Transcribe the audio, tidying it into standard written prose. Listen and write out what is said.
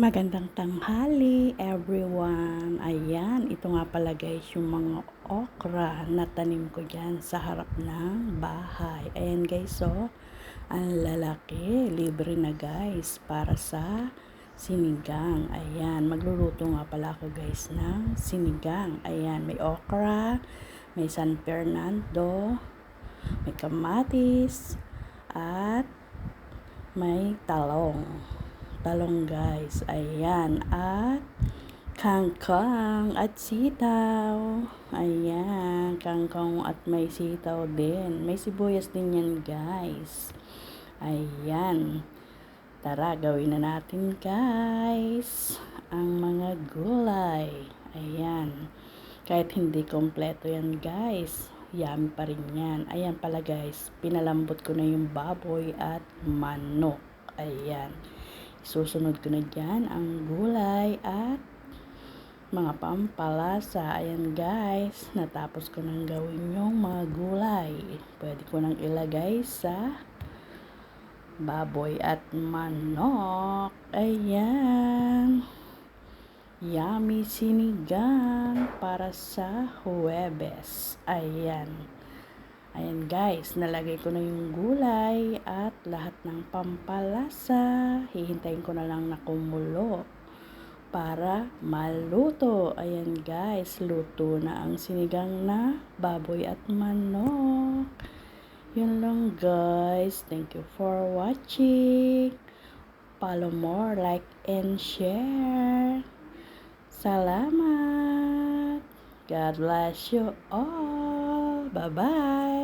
Magandang tanghali everyone. Ayan, ito nga pala guys yung mga okra na tanim ko dyan sa harap ng bahay. Ayan guys, so ang lalaki, libre na guys para sa sinigang. Ayan, magluluto nga pala ako guys ng sinigang. Ayan, may okra, may San Fernando, may kamatis, at may talong guys, ayan, at kangkong at sitaw, ayan, kangkong at may sitaw din, may sibuyas din yan guys, ayan, tara gawin na natin guys ang mga gulay. Ayan, kahit hindi kompleto yan guys, yummy pa rin yan. Ayan pala guys, pinalambot ko na yung baboy at manok. Ayan, susunod ko na dyan ang gulay at mga pampalasa. Ayan guys, natapos ko nang gawin yung mga gulay. Pwede ko nang ilagay sa baboy at manok. Ayan, yummy sinigang para sa Huwebes. Ayan. Ayan guys, nalagay ko na yung gulay at lahat ng pampalasa. Hihintayin ko na lang na kumulo para maluto. Ayan guys, luto na ang sinigang na baboy at manok. Yun lang guys. Thank you for watching. Follow more, like and share. Salamat. God bless you all. Bye-bye.